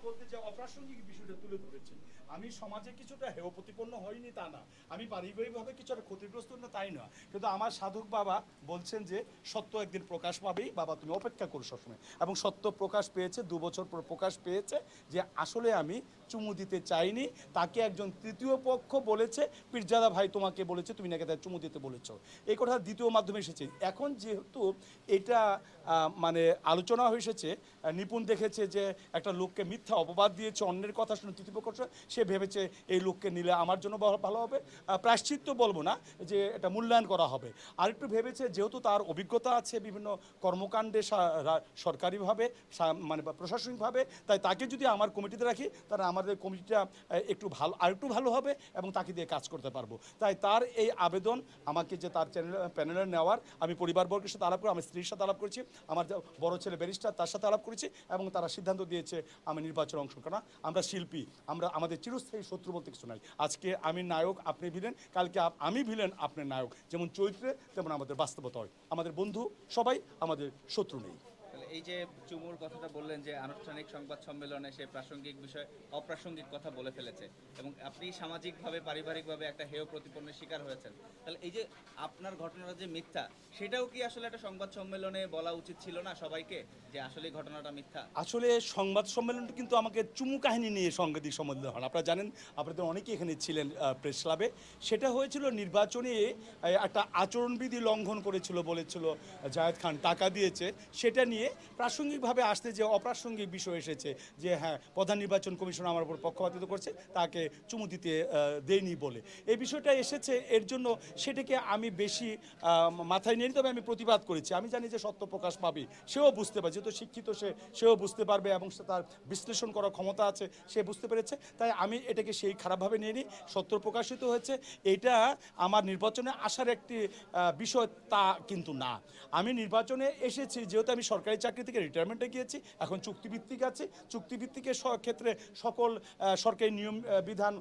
বলতে যে অপ্রাসঙ্গিক বিষয়টা তুলে ধরেছেন, আমি সমাজে কিছুটা হেয় প্রতিপন্ন হয়নি তা না, আমি পারিবারিকভাবে কিছুটা ক্ষতিগ্রস্ত না তাই না, কিন্তু আমার সাধক বাবা বলছেন যে সত্য একদিন প্রকাশ পাবেই, বাবা তুমি অপেক্ষা করো সবসময়, এবং সত্য প্রকাশ পেয়েছে, 2 বছর পর প্রকাশ পেয়েছে যে আসলে আমি চুমু দিতে চাইনি, তাকে একজন তৃতীয় পক্ষ বলেছে পীরজাদা ভাই তোমাকে বলেছে তুমি নাকি তাকে চুমু দিতে বলেছ, এই কথা দ্বিতীয় মাধ্যমে এসেছে। এখন যেহেতু এটা মানে আলোচনা হয়েছে, নিপুণ দেখেছে যে একটা লোককে মিথ্যা অপবাদ দিয়েছে, অন্যের কথা শুনে তৃতীয় পক্ষ, সে ভেবেছে এই লোককে নিলে আমার জন্য ভালো হবে, প্রায়শ্চিত্ত বলবো না, যে এটা মূল্যায়ন করা হবে। আর একটু ভেবেছে যেহেতু তার অভিজ্ঞতা আছে বিভিন্ন কর্মকাণ্ডে সরকারিভাবে মানে প্রশাসনিকভাবে, তাই তাকে যদি আমার কমিটিতে রাখি তাহলে আমাদের কমিটিটা একটু ভালো, আর একটু ভালো হবে এবং তাকে দিয়ে কাজ করতে পারবো। তাই তার এই আবেদন আমাকে যে তার প্যানেলে নেওয়ার, আমি পরিবারবর্গের সাথে আলাপ করে, আমার স্ত্রীর সাথে আলাপ করেছি, আমার বড় ছেলে ব্যারিস্টার তার সাথে আলাপ করেছি, এবং তারা সিদ্ধান্ত দিয়েছে আমি নির্বাচনে অংশগ্রহণ করা। আমরা শিল্পী, আমরা আমাদের চিরস্থায়ী শত্রু বলতে কিছু নাই। আজকে আমি নায়ক, আপনি ভিলেন, কালকে আমি ভিলেন, আপনি নায়ক, যেমন চরিত্রে তেমন আমাদের বাস্তবতা হয়, আমাদের বন্ধু সবাই, আমাদের শত্রু নেই। তাহলে এই যে চুমুর কথাটা বললেন যে আনুষ্ঠানিক সংবাদ সম্মেলনে সে প্রাসঙ্গিক বিষয় অপ্রাসঙ্গিক কথা বলে ফেলেছে এবং আপনি সামাজিকভাবে পারিবারিকভাবে একটা হেয় প্রতিপন্নের শিকার হয়েছেন, তাহলে এই যে আপনার ঘটনাটা যে মিথ্যা, সেটাও কি আসলে একটা সংবাদ সম্মেলনে বলা উচিত ছিল না সবাইকে, যে আসলে ঘটনাটা মিথ্যা? আসলে সংবাদ সম্মেলনটা কিন্তু আমাকে চুমু কাহিনী নিয়ে সাংবাদিক সম্মেলন হন, আপনারা জানেন, আপনাদের অনেকেই এখানে ছিলেন প্রেস ক্লাবে। সেটা হয়েছিল নির্বাচনে একটা আচরণবিধি লঙ্ঘন করেছিল বলেছিল জায়েদ খান, টাকা দিয়েছে, সেটা নিয়ে প্রাসঙ্গিকভাবে আসতে যে অপ্রাসঙ্গিক বিষয় এসেছে, যে হ্যাঁ প্রধান নির্বাচন কমিশন আমার উপর পক্ষপাতিত্ব করছে, তাকে চুমু দিতে দেয়নি বলে এই বিষয়টা এসেছে। এর জন্য সেটাকে আমি বেশি মাথায় নিয়ে, তবে আমি প্রতিবাদ করেছি। আমি জানি যে সত্য প্রকাশ পাবে, সেও বুঝতে পারে, যেহেতু শিক্ষিত সেও বুঝতে পারবে এবং সে তার বিশ্লেষণ করার ক্ষমতা আছে, সে বুঝতে পেরেছে। তাই আমি এটাকে সেই খারাপভাবে নিয়ে নিই, সত্য প্রকাশিত হয়েছে, এইটা আমার নির্বাচনে আসার একটি বিষয় তা কিন্তু না। আমি নির্বাচনে এসেছি যেহেতু আমি সরকারি চাকরি থেকে রিটায়ারমেন্টে গিয়েছি, এখন চুক্তিভিত্তিক আছে, চুক্তিভিত্তিকের ক্ষেত্রে সকল সরকারি নিয়ম বিধান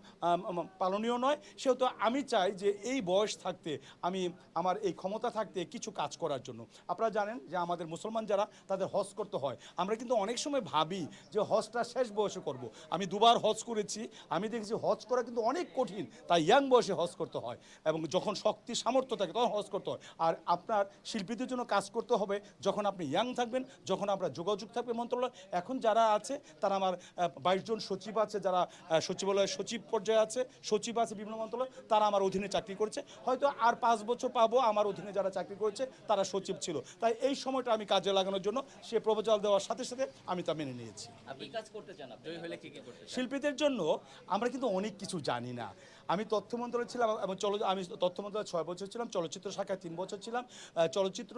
পালনীয় নয়, সেহেতু আমি চাই যে এই বয়স থাকতে আমি আমার এই ক্ষমতা থাকতে কিছু কাজ করার জন্য। আপনারা জানেন যে আমাদের মুসলমান যারা, তাদের হজ করতে হয়, আমরা কিন্তু অনেক সময় ভাবি যে হজটা শেষ বয়সে করব। আমি 2বার হজ করেছি, আমি দেখেছি হজ করা কিন্তু অনেক কঠিন, তাই ইয়াং বয়সে হজ করতে হয়, এবং যখন শক্তি সামর্থ্য থাকে তখন হজ করতে হয়। আর আপনার শিল্পীদের জন্য কাজ করতে হবে যখন আপনি ইয়াং থাকবেন, যখন আপনার যোগাযোগ থাকবে মন্ত্রণালয়। এখন যারা আছে তারা আমার 22 জন সচিব আছে, যারা সচিবালয়ের সচিব পর্যায়ে আছে, সচিব আছে বিভিন্ন মন্ত্রণালয়, তারা আমার অধীনে চাকরি করছে, হয়তো আর 5 বছর পাবো আমার অধীনে যারা চাকরি করেছে তারা সচিব ছিল। তাই এই সময়টা আমি কাজে লাগানোর জন্য সে প্রপোজাল দেওয়ার সাথে সাথে আমি তা মেনে নিয়েছি। আপনি কাজ করতে চান, জয়ী হলে কি কি করতে চান? শিল্পীদের জন্য আমরা কিন্তু অনেক কিছু জানি না। আমি তথ্য মন্ত্রণালয়ে ছিলাম এবং আমি তথ্য মন্ত্রণালয়ে 6 বছর ছিলাম, চলচ্চিত্র শাখায় 3 বছর ছিলাম। চলচ্চিত্র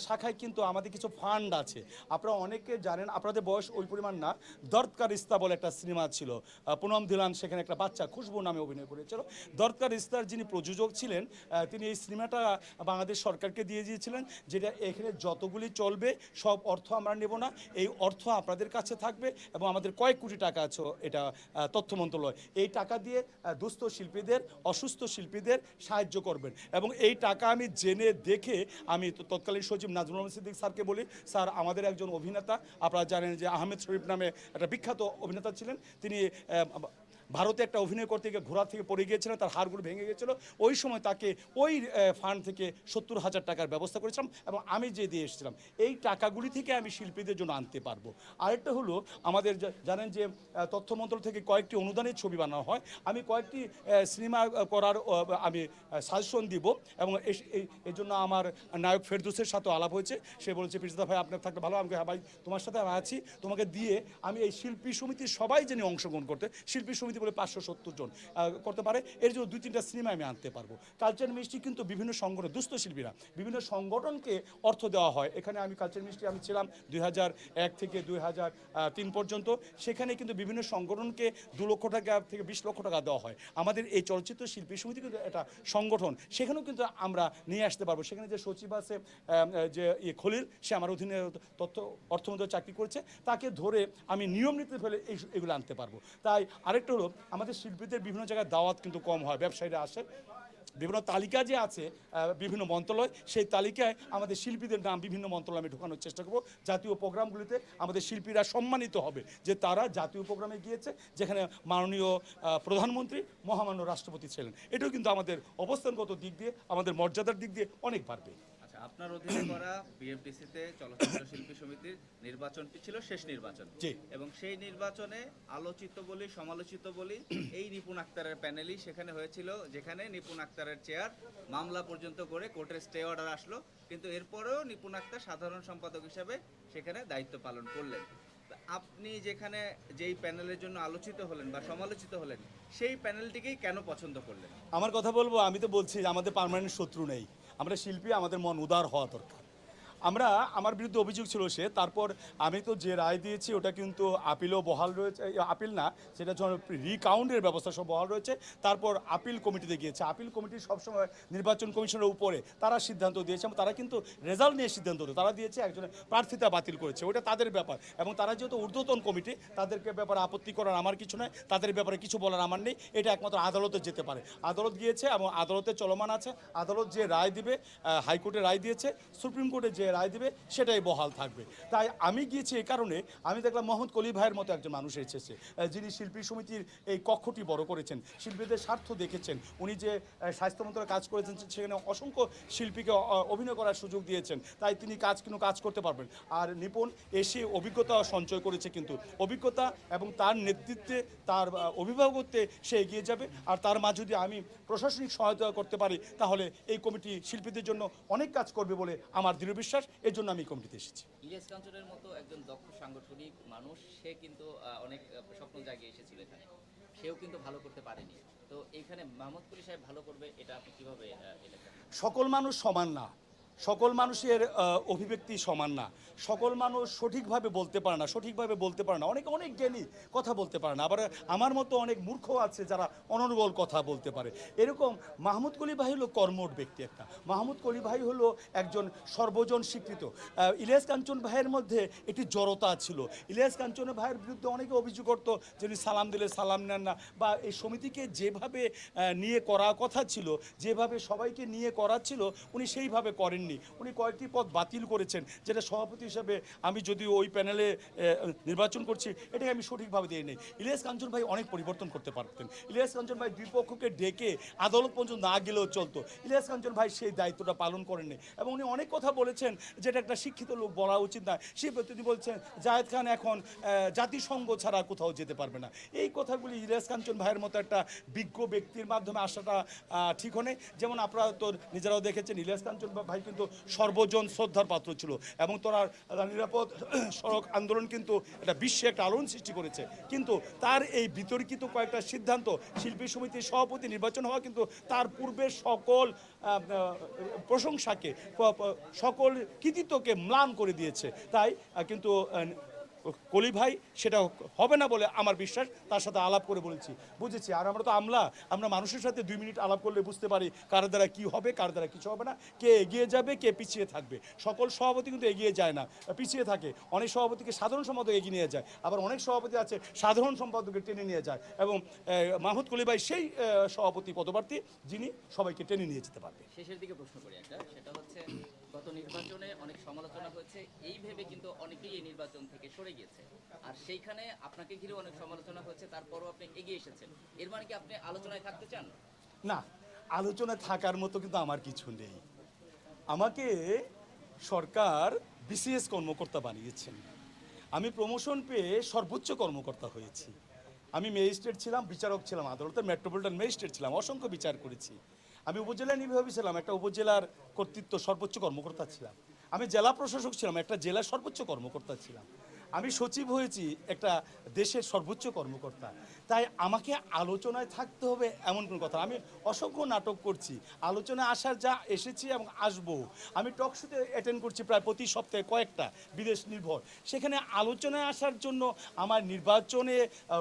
শাখায় কিন্তু আমাদের কিছু ফান্ড আছে, আপনারা অনেকে জানেন, আপনাদের বয়স ওই পরিমাণ না। দর্দকার ইস্তা বলে একটা সিনেমা ছিল, পুনম ধিলান সেখানে একটা বাচ্চা খুশবু নামে অভিনয় করেছিল। দর্দকার ইস্তার যিনি প্রযোজক ছিলেন, তিনি এই সিনেমাটা বাংলাদেশ সরকারকে দিয়ে দিয়েছিলেন, যেটা এখানে যতগুলি চলবে সব অর্থ আমরা নেব না, এই অর্থ আপনাদের কাছে থাকবে, এবং আমাদের কয়েক কোটি টাকা আছে এটা তথ্য মন্ত্রণালয়, এই টাকা দিয়ে দুস্থ শিল্পীদের, অসুস্থ শিল্পীদের সাহায্য করবেন। এবং এই টাকা আমি জেনে দেখে আমি তৎকালীন সচিব নাজমুল আহমেদ সিদ্দিক স্যারকে বলি, স্যার আমাদের একজন অভিনেতা, আপনারা জানেন যে আহমেদ শরীফ নামে একটা বিখ্যাত অভিনেতা ছিলেন, তিনি ভারতে একটা অভিনয় করতে গিয়ে ঘোড়া থেকে পড়ে গিয়েছিলেন, তার হাড়গুলো ভেঙে গিয়েছিল, ওই সময় তাকে ওই ফান্ড থেকে 70,000 টাকার ব্যবস্থা করেছিলাম, এবং আমি যে দিয়ে এসেছিলাম এই টাকাগুলি থেকে আমি শিল্পীদের জন্য আনতে পারবো। আরেকটা হলো আমাদের জানেন যে তথ্য মন্ত্রণালয় থেকে কয়েকটি অনুদানের ছবি বানানো হয়, আমি কয়েকটি সিনেমা করার আমি সাজেশন দিব, এবং এই জন্য আমার নায়ক ফেরদৌসের সাথে আলাপ হয়েছে, সে বলেছে পিরজাদা ভাই আপনার থাকলে ভালো, আমাকে হ্যাঁ ভাই তোমার সাথে আমি আছি, তোমাকে দিয়ে আমি এই শিল্পী সমিতির সবাই যিনি অংশগ্রহণ করতে, শিল্পী সমিতি বলে 570 জন করতে পারে, এর জন্য 2-3টা সিনেমা আমি আনতে পারবো। কালচার মিনিস্ট্রি কিন্তু বিভিন্ন সংগঠন, দুস্থ শিল্পীরা বিভিন্ন সংগঠনকে অর্থ দেওয়া হয়, এখানে আমি কালচার মিনিস্ট্রি আমি ছিলাম 2001 থেকে 2003 পর্যন্ত, সেখানে কিন্তু বিভিন্ন সংগঠনকে 2 লক্ষ টাকা থেকে 20 লক্ষ টাকা দেওয়া হয়। আমাদের এই চলচ্চিত্র শিল্পী সমিতি কিন্তু একটা সংগঠন, সেখানেও কিন্তু আমরা নিয়ে আসতে পারবো। সেখানে যে সচিব আছে যে খলিল, সে আমার অধীনে তথ্য অর্থমন্ত্রী চাকরি করেছে, তাকে ধরে আমি নিয়ম নীতি ফেলে এগুলো আনতে পারবো। তাই আরেকটা হলো আমাদের শিল্পীদের বিভিন্ন জায়গায় দাওয়াত কিন্তু কম হয়, ব্যবসায়ীরা আসে, বিভিন্ন তালিকা যে আছে বিভিন্ন মন্ত্রণালয়, সেই তালিকায় আমাদের শিল্পীদের নাম বিভিন্ন মন্ত্রণালয়ে আমি ঢোকানোর চেষ্টা করব। জাতীয় প্রোগ্রামগুলিতে আমাদের শিল্পীরা সম্মানিত হবে যে তারা জাতীয় প্রোগ্রামে গিয়েছে, যেখানে মাননীয় প্রধানমন্ত্রী মহামান্য রাষ্ট্রপতি ছিলেন। এটাও কিন্তু আমাদের অবস্থানগত দিক দিয়ে, আমাদের মর্যাদার দিক দিয়ে অনেক বাড়বে। আচ্ছা, আপনার অধীনে করা বিএমটিসিতে চলচ্চিত্র শিল্পী সমিতির নির্বাচনটি ছিল শেষ নির্বাচন, জি। এবং সেই নির্বাচনে আলোচিত বলি সমালোচিত বলি এই নিপুণ আক্তারের প্যানেলই সেখানে হয়েছিল, যেখানে নিপুণ আক্তারের চেয়ার মামলা পর্যন্ত করে কোর্টের স্টে অর্ডার আসলো, কিন্তু এরপরেও নিপুণ আক্তার সাধারণ সম্পাদক হিসেবে সেখানে দায়িত্ব পালন করলেন। তা আপনি যেখানে যেই প্যানেলের জন্য আলোচিত হলেন বা সমালোচিত হলেন, সেই প্যানেলটিকেই কেন পছন্দ করলেন? আমার কথা বলবো, আমি তো বলছি যে আমাদের পার্মানেন্ট শত্রু নেই, আমরা শিল্পী, আমাদের মন উদার হওয়া দরকার। আমার বিরুদ্ধে অভিযোগ ছিল সে, তারপর আমি তো যে রায় দিয়েছি ওটা কিন্তু আপিলও বহাল রয়েছে, আপিল না, সেটা যখন রিকাউন্টের ব্যবস্থা সব বহাল রয়েছে। তারপর আপিল কমিটিতে গিয়েছে, আপিল কমিটি সবসময় নির্বাচন কমিশনের উপরে তারা সিদ্ধান্ত দিয়েছে, এবং তারা কিন্তু রেজাল্ট নিয়ে সিদ্ধান্ত দেয়, তারা দিয়েছে একজনের প্রার্থিতা বাতিল করেছে, ওটা তাদের ব্যাপার। এবং তারা যেহেতু ঊর্ধ্বতন কমিটি, তাদেরকে ব্যাপারে আপত্তি করার আমার কিছু নয়, তাদের ব্যাপারে কিছু বলার আমার নেই, এটা একমাত্র আদালতে যেতে পারে। আদালত গিয়েছে এবং আদালতে চলমান আছে, আদালত যে রায় দিবে, হাইকোর্টে রায় দিয়েছে, সুপ্রিম কোর্টে যে রায় দিবে সেটাই বহাল থাকবে। তাই আমি গিয়েছি এই কারণে, আমি দেখলাম মোহাম্মদ কলি ভাইয়ের মতো একজন মানুষ এসেছে, যিনি শিল্পী সমিতির এই কক্ষটি বড় করেছেন, শিল্পীদের স্বার্থ দেখেছেন। উনি যে স্বাস্থ্য মন্ত্রণালয়ে কাজ করেছেন, সেখানে অসংখ্য শিল্পীকে অভিনয় করার সুযোগ দিয়েছেন, তাই তিনি কাজ করতে পারবেন। আর নিপুণ এসে অভিজ্ঞতা সঞ্চয় করেছে, কিন্তু অভিজ্ঞতা এবং তার নেতৃত্বে, তার অভিভাবকত্বে সে এগিয়ে যাবে। আর তার মাঝে যদি আমি প্রশাসনিক সহায়তা করতে পারি, তাহলে এই কমিটি শিল্পীদের জন্য অনেক কাজ করবে বলে আমার দৃঢ় বিশ্বাস। এর জন্য আমি কমিটিতে এসেছি। ইলিয়াস কাঞ্চনের মতো একজন দক্ষ সাংগঠনিক মানুষ, সে কিন্তু অনেক স্বপ্ন জাগিয়ে এসেছিল এখানে, সেও কিন্তু ভালো করতে পারেনি। তো এইখানে মাহমুদ কুলি সাহেব ভালো করবে, এটা আপনি কিভাবে এটা দেখেন? সকল মানুষ সমান না, সকল মানুষের অভিব্যক্তি সমান না, সকল মানুষ সঠিকভাবে বলতে পারে না, অনেক অনেক জ্ঞানী কথা বলতে পারে না, আবার আমার মতো অনেক মূর্খ আছে যারা অনর্গল কথা বলতে পারে। এরকম মাহমুদ কলি ভাই হলো কর্মঠ ব্যক্তি একটা, মাহমুদ কলি ভাই হলো একজন সর্বজন স্বীকৃত। ইলিয়াস কাঞ্চন ভাইয়ের মধ্যে একটি জড়তা ছিল, ইলিয়াস কাঞ্চন ভাইয়ের বিরুদ্ধে অনেকে অভিযোগ করতো যে উনি সালাম দিলে সালাম নেন না, বা এই সমিতিকে যেভাবে নিয়ে করা কথা ছিল, যেভাবে সবাইকে নিয়ে করা ছিল, উনি সেইভাবে করেননি। উনি কয়েকটি পদ বাতিল করেছেন, যেটা সভাপতি হিসেবে আমি যদিও ওই প্যানেলে নির্বাচন করছি, এটাকে আমি সঠিকভাবে দিয়ে নেই। ইলিয়াস কাঞ্চন ভাই অনেক পরিবর্তন করতে পারতেন, ইলিয়াস কাঞ্চন ভাই দুই পক্ষকে ডেকে আদালত পর্যন্ত না গেলেও চলতো, ইলিয়াস কাঞ্চন ভাই সেই দায়িত্বটা পালন করেননি। এবং উনি অনেক কথা বলেছেন যেটা একটা শিক্ষিত লোক বলা উচিত না, তিনি বলছেন জায়েদ খান এখন জাতিসংঘ ছাড়া কোথাও যেতে পারবে না। এই কথাগুলি ইলিয়াস কাঞ্চন ভাইয়ের মতো একটা বিজ্ঞ ব্যক্তির মাধ্যমে আসাটা ঠিক হয়। যেমন আপনারা তো নিজেরাও দেখেছেন, ইলিয়াস কাঞ্চন ভাই কিন্তু সর্বজন শ্রদ্ধার পাত্র ছিল, এবং তার নিরাপদ সড়ক আন্দোলন কিন্তু এটা বিশ্বে একটা আলোড়ন সৃষ্টি করেছে। কিন্তু তার এই বিতর্কিত কয়েকটা সিদ্ধান্ত, শিল্পী সমিতির সভাপতি নির্বাচন হওয়া কিন্তু তার পূর্বের সকল প্রশংসাকে, সকল কৃতিত্বকে ম্লান করে দিয়েছে। তাই কিন্তু কলি ভাই সেটা হবে না বলে আমার বিশ্বাস, তার সাথে আলাপ করে বুঝেছি। আর আমরা তো আমরা মানুষের সাথে 2 মিনিট আলাপ করলে বুঝতে পারি কার দ্বারা কি হবে, কার দ্বারা কিছু হবে না, কে এগিয়ে যাবে, কে পিছিয়ে থাকবে। সকল সভাপতি কিন্তু এগিয়ে যায় না, পিছিয়ে থাকে। অনেক সভাপতিকে সাধারণ সম্পাদক এগিয়ে নিয়ে যায়, আবার অনেক সভাপতি আছে সাধারণ সম্পাদককে টেনে নিয়ে যায়, এবং মাহমুদ কলি ভাই সেই সভাপতি পদপ্রার্থী যিনি সবাইকে টেনে নিয়ে যেতে পারবে। শেষের দিকে প্রশ্ন করি একটা, সেটা হচ্ছে গত নির্বাচনে অনেক সমালোচনা হয়েছে, এই ভেবে কিন্তু অনেকেই এই নির্বাচন থেকে সরে গিয়েছে, আর সেইখানে আপনাকে ঘিরে অনেক সমালোচনা হয়েছে, তারপরও আপনি এগিয়ে এসেছেন। এর মানে কি আপনি আলোচনায় থাকতে চান? না, আলোচনায় থাকার মতো কিন্তু আমার কিছু নেই। আমাকে সরকার বিসিএস কর্মকর্তা বানিয়েছেন, আমি প্রমোশন পেয়ে সর্বোচ্চ কর্মকর্তা হয়েছি। আমি ম্যাজিস্ট্রেট ছিলাম, বিচারক ছিলাম, আদালতের মেট্রোপলিটন ম্যাজিস্ট্রেট ছিলাম, অসংখ্য বিচার করেছি। আমি উপজেলা নির্বাহী ছিলাম, একটা উপজেলার কর্তৃত্ব সর্বোচ্চ কর্মকর্তা ছিলাম। আমি জেলা প্রশাসক ছিলাম, একটা জেলার সর্বোচ্চ কর্মকর্তা ছিলাম। আমি সচিব হয়েছি, একটা দেশের সর্বোচ্চ কর্মকর্তা। তাই আমাকে আলোচনায় থাকতে হবে এমন কোনো কথা, আমি অসংখ্য নাটক করছি, আলোচনায় আসার যা এসেছি এবং আসবো। আমি টক শোতে অ্যাটেন্ড করছি প্রায় প্রতি সপ্তাহে কয়েকটা, বিদেশ নির্ভর। সেখানে আলোচনায় আসার জন্য আমার নির্বাচনে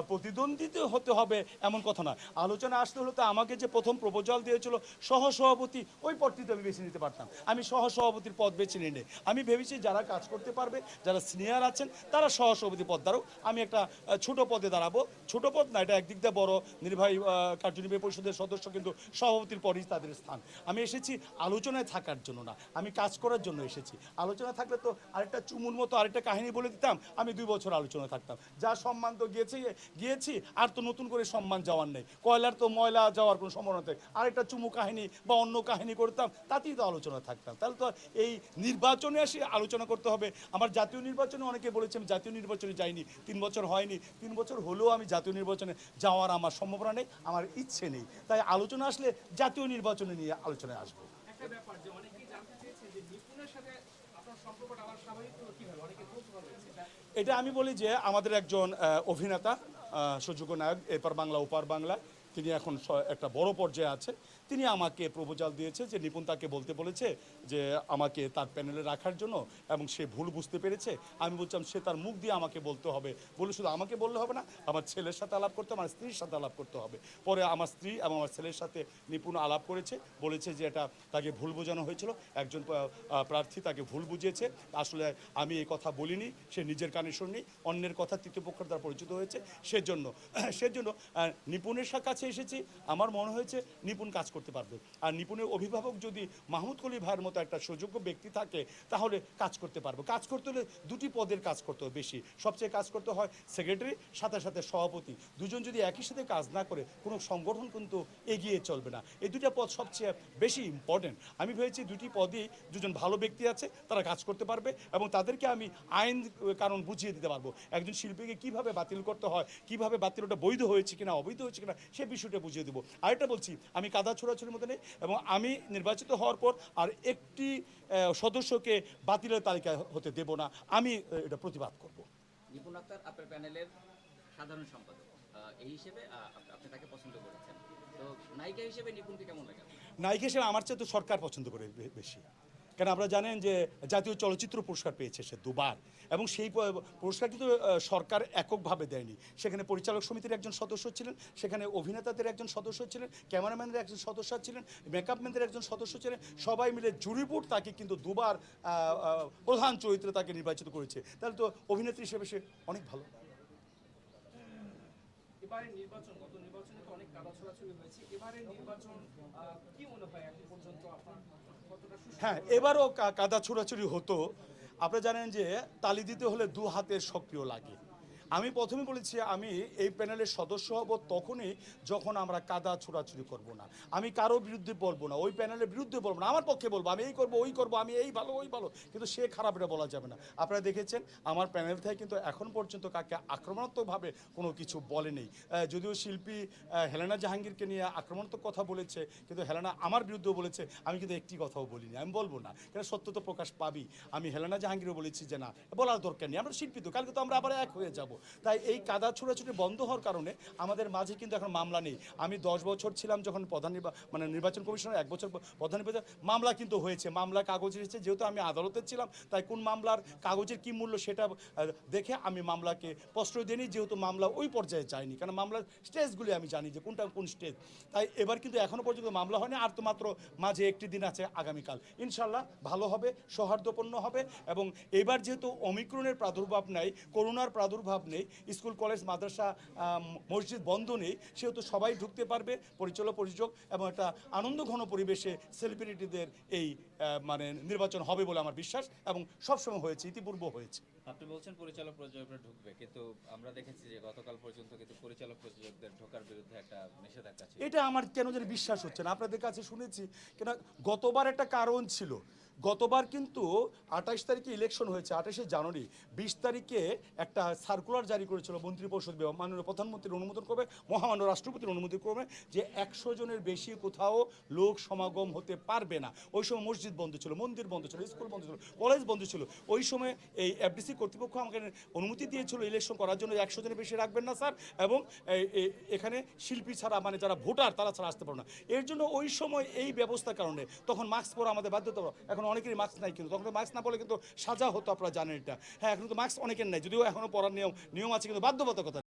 প্রতিদ্বন্দ্বিতা হতে হবে এমন কথা না। আলোচনা আসতে হলে তো আমাকে যে প্রথম প্রপোজাল দিয়েছিল সহসভাপতি, ওই পদটিতে আমি বেছে নিতে পারতাম। আমি সহসভাপতির পদ বেছে নিই। আমি ভেবেছি যারা কাজ করতে পারবে, যারা সিনিয়র আছেন, তারা সহসভাপতি পদ দাঁড়াও, আমি একটা ছোট পদে দাঁড়াবো। ছোট পদ না, এটা একদিক দিয়ে বড় নির্বাহী কার্যনির্বাহী পরিষদের সদস্য কিন্তু সভাপতির পরেই তাদের স্থান। আমি এসেছি আলোচনায় থাকার জন্য না, আমি কাজ করার জন্য এসেছি। আলোচনা থাকলে তো আরেকটা চুমুর মতো আরেকটা কাহিনী বলে দিতাম, আমি 2 বছর আলোচনা থাকতাম। যা সম্মান তো গিয়েছি, আর তো নতুন করে সম্মান যাওয়ার নেই। কয়লার তো ময়লা যাওয়ার কোনো সম্ভাবনা নেই। আরেকটা চুমু কাহিনী বা অন্য কাহিনী করতাম, তাতেই তো আলোচনা থাকতাম। তাহলে তো এই নির্বাচনে এসে আলোচনা করতে হবে। আমার জাতীয় নির্বাচনে অনেকে বলেছে আমি জাতীয় নির্বাচনে যাইনি, 3 বছর হয়নি। 3 বছর হলেও আমি জাতীয় নির্বাচনে যাওয়ার আমার সম্ভাবনা নেই, আমার ইচ্ছে নেই। তাই আলোচনা আসলে জাতীয় নির্বাচনে নিয়ে আলোচনায় আসবো। একটা ব্যাপার যে অনেকেই জানতে চেয়েছে যে নিপুণের সাথে আপনার সম্পর্কটা আমার স্বাভাবিক হলো কিভাবে, অনেকে কৌতূহল রয়েছে এটা। এটা আমি বলি যে আমাদের একজন অভিনেতা, সুযোগ্য নায়ক, এপার বাংলা ওপার বাংলা, তিনি এখন একটা বড় পর্যায়ে আছে। তিনি আমাকে প্রপোজাল দিয়েছে যে নিপুণ তাকে বলতে বলেছে যে আমাকে তার প্যানেলে রাখার জন্য, এবং সে ভুল বুঝতে পেরেছে। আমি বলছিলাম সে তার মুখ দিয়ে আমাকে বলতে হবে, বলে শুধু আমাকে বললে হবে না, আমার ছেলের সাথে আলাপ করতে হবে, আমার স্ত্রীর সাথে আলাপ করতে হবে। পরে আমার স্ত্রী এবং আমার ছেলের সাথে নিপুণ আলাপ করেছে, বলেছে যে এটা তাকে ভুল বোঝানো হয়েছিল, একজন প্রার্থী তাকে ভুল বুঝিয়েছে। আসলে আমি এই কথা বলিনি, সে নিজের কানে শুনিনি, অন্যের কথা তৃতীয় পক্ষের দ্বারা পরিচিত হয়েছে। সেজন্য নিপুণের কাছে এসেছি। আমার মনে হয়েছে নিপুণ কাজ করতে পারবে, আর নিপুণের অভিভাবক যদি মাহমুদ কলি ভাইয়ের মতো একটা সুযোগ্য ব্যক্তি থাকে তাহলে কাজ করতে পারবো। কাজ করতে হলে 2টি পদের কাজ করতে হবে বেশি, সবচেয়ে কাজ করতে হয় সেক্রেটারি, সাথে সাথে সভাপতি। দুজন যদি একই সাথে কাজ না করে কোনো সংগঠন কিন্তু এগিয়ে চলবে না। এই 2টা পদ সবচেয়ে বেশি ইম্পর্টেন্ট। আমি ভেবেছি 2টি পদেই দুজন ভালো ব্যক্তি আছে, তারা কাজ করতে পারবে, এবং তাদেরকে আমি আইন কারণ বুঝিয়ে দিতে পারবো। একজন শিল্পীকে কিভাবে বাতিল করতে হয়, কিভাবে বাতিল, ওটা বৈধ হয়েছে কিনা অবৈধ হয়েছে কিনা, সে বিষয়টা বুঝিয়ে দেবো। আরেকটা বলছি, আমি কাদা ছোড়াছুড়ির মধ্যে নেই, এবং আমি নির্বাচিত হওয়ার পর আর একটি সদস্যকে বাতিলের তালিকায় হতে দেব না। আমি এটা প্রতিবাদ করব। নিপুণ আক্তার আপনার প্যানেলের সাধারণ সম্পাদক, এই হিসেবে আপনি তাকে পছন্দ করেছেন। তো নায়িকা হিসেবে নিপুণকে কেমন লাগে আপনার? নায়িকা হিসেবে আমার চেয়ে তো সরকার পছন্দ করে বেশি। কেন আপনারা জানেন যে জাতীয় চলচ্চিত্র পুরস্কার পেয়েছে সে 2বার, এবং সেই পুরস্কার কিন্তু সরকার এককভাবে দেয়নি। সেখানে পরিচালক সমিতির একজন সদস্য ছিলেন, সেখানে অভিনেতাদের একজন সদস্য ছিলেন, ক্যামেরাম্যানদের একজন সদস্য ছিলেন, মেকআপম্যানদের একজন সদস্য ছিলেন। সবাই মিলে জুরি বোর্ড তাকে কিন্তু 2বার প্রধান চরিত্রে তাকে নির্বাচিত করেছে। তাহলে তো অভিনেত্রী হিসেবে সে অনেক ভালো। এবারে নির্বাচন, গত নির্বাচনে তো অনেক কাদা ছোড়াছুড়ি হয়েছে, এবারে নির্বাচন কি মনে হয় এখন পর্যন্ত আপনার কতটা সুষ্ঠু? হ্যাঁ, এবারও কাদা ছোড়াছুড়ি হতো। আপনারা জানেন যে তালি দিতে হলে 2 হাতের সক্রিয় লাগে। আমি প্রথমে বলেছি আমি এই প্যানেলের সদস্য হব তখনই যখন আমরা কাদা ছোড়াছুড়ি করব না, আমি কারো বিরুদ্ধে বলবো না, ওই প্যানেলের বিরুদ্ধে বলবো না, আমার পক্ষে বলবো আমি এই করবো ওই করবো, আমি এই ভালো ওই ভালো, কিন্তু সে খারাপ এটা বলা যাবে না। আপনারা দেখেছেন আমার প্যানেল থেকে কিন্তু এখন পর্যন্ত কাকে আক্রমণাত্মকভাবে কোনো কিছু বলেনি। যদিও শিল্পী হেলেনা জাহাঙ্গীরকে নিয়ে আক্রমণাত্মক কথা বলেছে, কিন্তু হেলেনা আমার বিরুদ্ধেও বলেছে, আমি কিন্তু একটি কথাও বলিনি, আমি বলবো না, কেন সত্য তো প্রকাশ পাবি। আমি হেলেনা জাহাঙ্গীরও বলেছি যে না, বলার দরকার নেই, আমরা শিল্পী তো, কালকে তো আমরা আবার এক হয়ে যাব। তাই এই কাদা ছোড়াছুড়ি বন্ধ হওয়ার কারণে আমাদের মাঝে কিন্তু এখন মামলা নেই। আমি 10 বছর ছিলাম যখন নির্বাচন কমিশনের, 1 বছর প্রধান নির্বাচন, মামলা কিন্তু হয়েছে, মামলা কাগজ এসেছে। যেহেতু আমি আদালতে ছিলাম তাই কোন মামলার কাগজের কী মূল্য সেটা দেখে আমি মামলাকে প্রশ্রয় দিইনি, যেহেতু মামলা ওই পর্যায়ে যায়নি, কারণ মামলার স্টেজগুলি আমি জানি যে কোনটা কোন স্টেজ। তাই এবার কিন্তু এখনও পর্যন্ত মামলা হয়নি, আর তো মাত্র মাঝে একটি দিন আছে আগামীকাল। ইনশাল্লাহ ভালো হবে, সৌহার্দ্যপূর্ণ হবে। এবং এবার যেহেতু অমিক্রনের প্রাদুর্ভাব নেই, করোনার প্রাদুর্ভাব নেই, স্কুল কলেজ মাদ্রাসা মসজিদ বন্ধ নেই, সেহেতু সবাই ঢুকতে পারবে, পরিচালক প্রযোজক, এবং একটা আনন্দঘন পরিবেশে সেলিব্রিটিদের এই নির্বাচন হবে বলে আমার বিশ্বাস, এবং সবসময় হয়েছে, ইতিপূর্ব হয়েছে। আপনি বলছেন পরিচালক প্রযোজকরা ঢুকবে, কিন্তু আমরা দেখেছি যে গতকাল পর্যন্ত কিন্তু পরিচালক প্রযোজকদের ঢোকার বিরুদ্ধে একটা নিষেধাজ্ঞা ছিল। এটা আমার কেন জানি বিশ্বাস হচ্ছে না। আপনাদের কাছে শুনেছি কেন, গতবার একটা কারণ ছিল, গতবার কিন্তু 28 তারিখে ইলেকশন হয়েছে, 28শে জানুয়ারি, 20 তারিখে একটা সার্কুলার জারি করেছিল মন্ত্রিপরিষদ, মাননীয় প্রধানমন্ত্রীর অনুমোদন করবে, মহামান্য রাষ্ট্রপতির অনুমোদন করবে, যে 100 জনের বেশি কোথাও লোক সমাগম হতে পারবে না। ওই সময় মসজিদ বন্ধ ছিল, মন্দির বন্ধ ছিল, স্কুল বন্ধ ছিল, কলেজ বন্ধ ছিল। ওই সময় এই এফডিসি কর্তৃপক্ষ আমাকে অনুমতি দিয়েছিল ইলেকশন করার জন্য, 100 জনের বেশি রাখবেন না স্যার, এবং এখানে শিল্পী ছাড়া, যারা ভোটার তারা ছাড়া আসতে পারবে না। এর জন্য ওই সময় এই ব্যবস্থার কারণে তখন মাস্ক পরা আমাদের বাধ্যতা। এখন অনেকেরই মাস্ক নাই, কিন্তু তখন মাস্ক না পরে কিন্তু সাজা হতো, আপনারা জানেন এটা। হ্যাঁ, এখন তো মাস্ক অনেকের নাই, যদিও এখনও পরার নিয়ম আছে, কিন্তু বাধ্যবাধকতা।